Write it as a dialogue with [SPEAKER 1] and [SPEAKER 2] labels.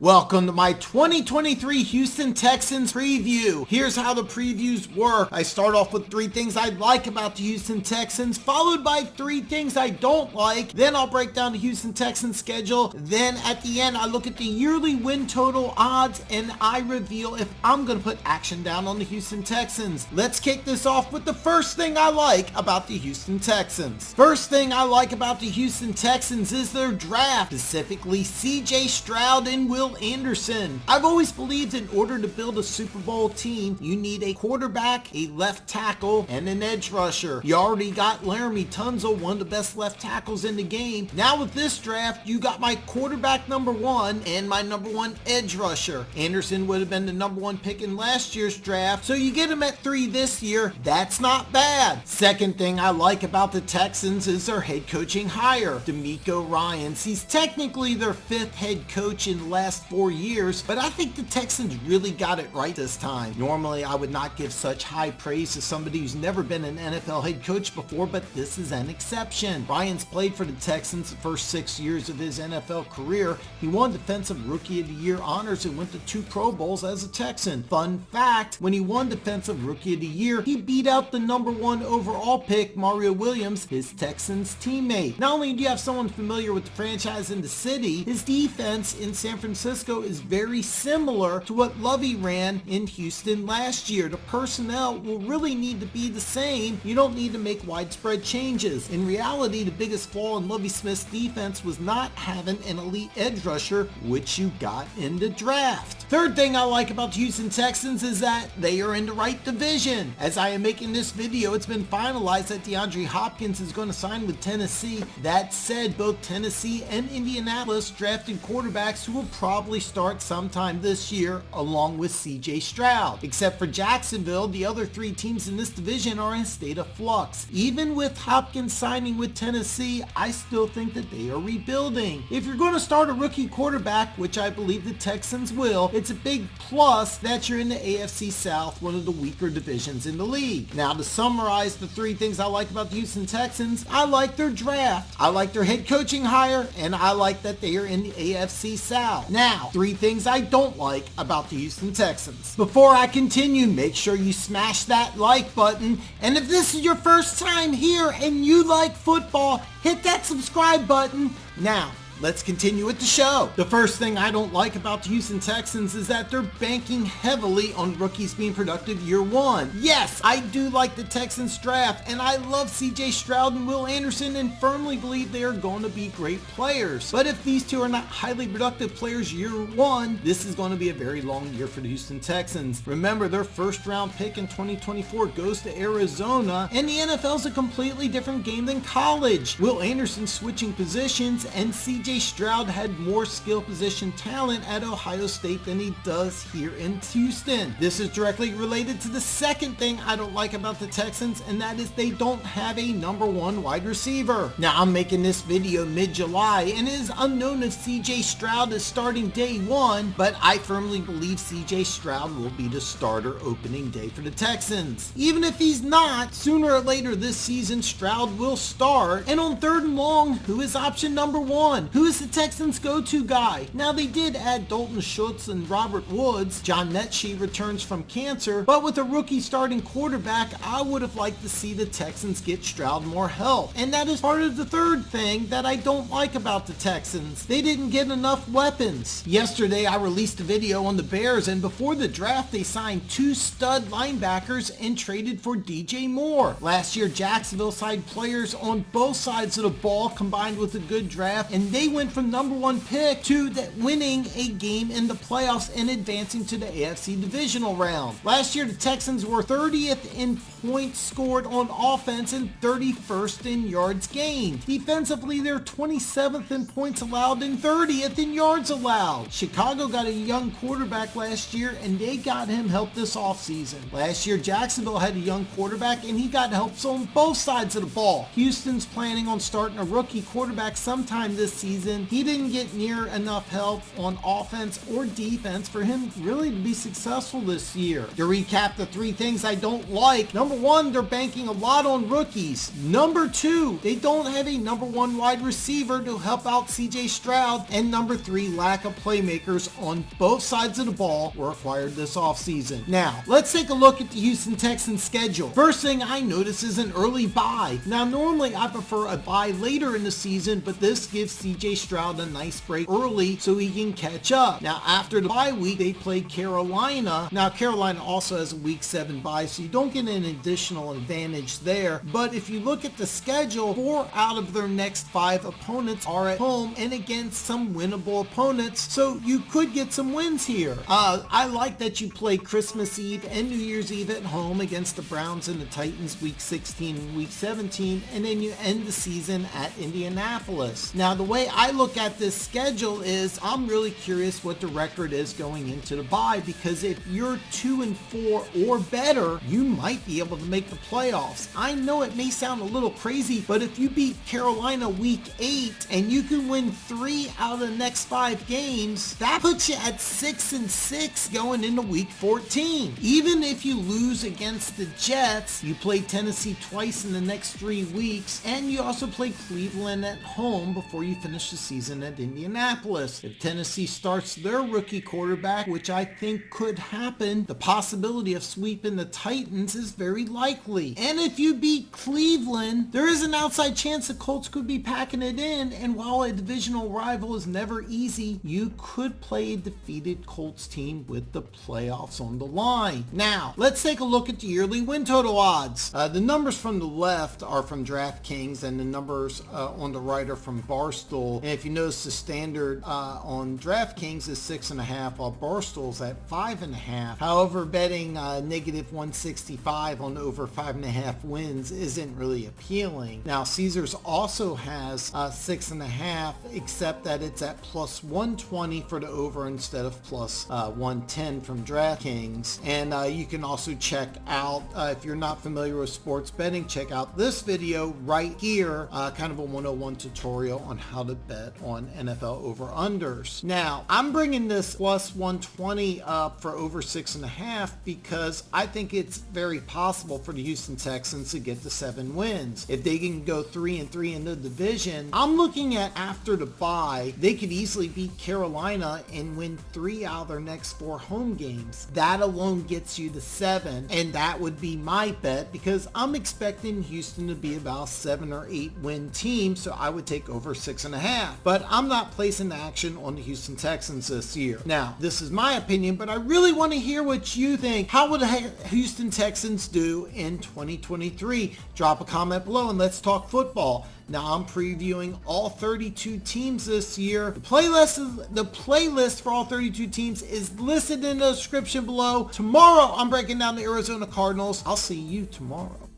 [SPEAKER 1] Welcome to my 2023 Houston Texans preview. Here's how the previews work. I start off with 3 things I like about the Houston Texans, followed by 3 things I don't like. Then I'll break down the Houston Texans schedule. Then at the end, I look at the yearly win total odds and I reveal if I'm going to put action down on the Houston Texans. Let's kick this off with the first thing I like about the Houston Texans. First thing I like about the Houston Texans is their draft, specifically CJ Stroud and Will Anderson. I've always believed in order to build a Super Bowl team, you need a quarterback, a left tackle, and an edge rusher. You already got Laramie Tunsil, one of the best left tackles in the game. Now with this draft, you got my quarterback number 1 and my number 1 edge rusher. Anderson would have been the number 1 pick in last year's draft, so you get him at 3 this year. That's not bad. Second thing I like about the Texans is their head coaching hire, DeMeco Ryans. He's technically their 5th head coach in the last 4 years, but I think the Texans really got it right this time. Normally, I would not give such high praise to somebody who's never been an NFL head coach before, but this is an exception. Ryans played for the Texans the first 6 years of his NFL career. He won Defensive Rookie of the Year honors and went to 2 Pro Bowls as a Texan. Fun fact, when he won Defensive Rookie of the Year, he beat out the number 1 overall pick, Mario Williams, his Texans teammate. Not only do you have someone familiar with the franchise in the city, his defense in San Francisco is very similar to what Lovey ran in Houston last year. The personnel will really need to be the same. You don't need to make widespread changes. In reality, the biggest flaw in Lovie Smith's defense was not having an elite edge rusher, which you got in the draft. Third thing I like about the Houston Texans is that they are in the right division. As I am making this video, it's been finalized that DeAndre Hopkins is going to sign with Tennessee. That said, both Tennessee and Indianapolis drafted quarterbacks who will probably start sometime this year along with CJ Stroud. Except for Jacksonville, the other 3 teams in this division are in a state of flux. Even with Hopkins signing with Tennessee, I still think that they are rebuilding. If you're going to start a rookie quarterback, which I believe the Texans will, it's a big plus that you're in the AFC South, one of the weaker divisions in the league. Now to summarize the 3 things I like about the Houston Texans, I like their draft, I like their head coaching hire, and I like that they are in the AFC South. Now, 3 things I don't like about the Houston Texans. Before I continue, make sure you smash that like button, and if this is your first time here and you like football, hit that subscribe button. Now, let's continue with the show. The first thing I don't like about the Houston Texans is that they're banking heavily on rookies being productive year 1. Yes, I do like the Texans draft, and I love CJ Stroud and Will Anderson and firmly believe they are going to be great players. But if these 2 are not highly productive players year 1, this is going to be a very long year for the Houston Texans. Remember, their first round pick in 2024 goes to Arizona, and the NFL is a completely different game than college. Will Anderson switching positions, and CJ Stroud had more skill position talent at Ohio State than he does here in Houston. This is directly related to the second thing I don't like about the Texans, and that is they don't have a number 1 wide receiver. Now I'm making this video mid-July, and it is unknown if CJ Stroud is starting day 1, but I firmly believe CJ Stroud will be the starter opening day for the Texans. Even if he's not, sooner or later this season Stroud will start, and on 3rd and long, who is option number 1? Who is the Texans' go-to guy? Now they did add Dalton Schultz and Robert Woods. John Mechie returns from cancer, but with a rookie starting quarterback, I would have liked to see the Texans get Stroud more help. And that is part of the third thing that I don't like about the Texans. They didn't get enough weapons. Yesterday I released a video on the Bears, and before the draft they signed 2 stud linebackers and traded for DJ Moore. Last year Jacksonville signed players on both sides of the ball combined with a good draft, and they went from number 1 pick to winning a game in the playoffs and advancing to the AFC divisional round. Last year the Texans were 30th in points scored on offense and 31st in yards gained. Defensively, they're 27th in points allowed and 30th in yards allowed. Chicago got a young quarterback last year, and they got him help this offseason. Last year Jacksonville had a young quarterback, and he got help on both sides of the ball. Houston's planning on starting a rookie quarterback sometime this season season, he didn't get near enough help on offense or defense for him really to be successful this year. To recap the 3 things I don't like: number 1, they're banking a lot on rookies. Number 2, they don't have a number 1 wide receiver to help out CJ Stroud. And number 3, lack of playmakers on both sides of the ball were acquired this offseason. Now, let's take a look at the Houston Texans schedule. First thing I notice is an early bye. Now, normally I prefer a bye later in the season, but this gives CJ Stroud a nice break early so he can catch up. Now, after the bye week, they play Carolina. Now, Carolina also has a week 7 bye, so you don't get an additional advantage there. But if you look at the schedule, 4 out of their next 5 opponents are at home and against some winnable opponents, so you could get some wins here. I like that you play Christmas Eve and New Year's Eve at home against the Browns and the Titans week 16 and week 17, and then you end the season at Indianapolis. Now, the way I look at this schedule is I'm really curious what the record is going into the bye, because if you're 2-4 or better, you might be able to make the playoffs. I know it may sound a little crazy, but if you beat Carolina week 8 and you can win 3 out of the next 5 games, that puts you at 6-6 going into week 14. Even if you lose against the Jets, you play Tennessee twice in the next 3 weeks, and you also play Cleveland at home before you finish the season at Indianapolis. If Tennessee starts their rookie quarterback, which I think could happen, the possibility of sweeping the Titans is very likely. And if you beat Cleveland, there is an outside chance the Colts could be packing it in, and while a divisional rival is never easy, you could play a defeated Colts team with the playoffs on the line. Now, let's take a look at the yearly win total odds. The numbers from the left are from DraftKings, and the numbers on the right are from Barstool. And if you notice, the standard on DraftKings is 6.5, while Barstool's at 5.5. However, betting negative 165 on over 5.5 wins isn't really appealing. Now, Caesars also has 6.5, except that it's at plus 120 for the over instead of plus 110 from DraftKings. And you can also check out, if you're not familiar with sports betting, check out this video right here, kind of a 101 tutorial on how to bet on NFL over-unders. Now, I'm bringing this plus 120 up for over 6.5 because I think it's very possible for the Houston Texans to get to 7 wins. If they can go 3-3 in the division, I'm looking at after the bye, they could easily beat Carolina and win 3 out of their next 4 home games. That alone gets you to 7, and that would be my bet because I'm expecting Houston to be about 7 or 8 win team, so I would take over 6.5. But I'm not placing the action on the Houston Texans this year. Now, this is my opinion, but I really want to hear what you think. How would the Houston Texans do in 2023? Drop a comment below and let's talk football. Now, I'm previewing all 32 teams this year. The playlist for all 32 teams is listed in the description below. Tomorrow, I'm breaking down the Arizona Cardinals. I'll see you tomorrow.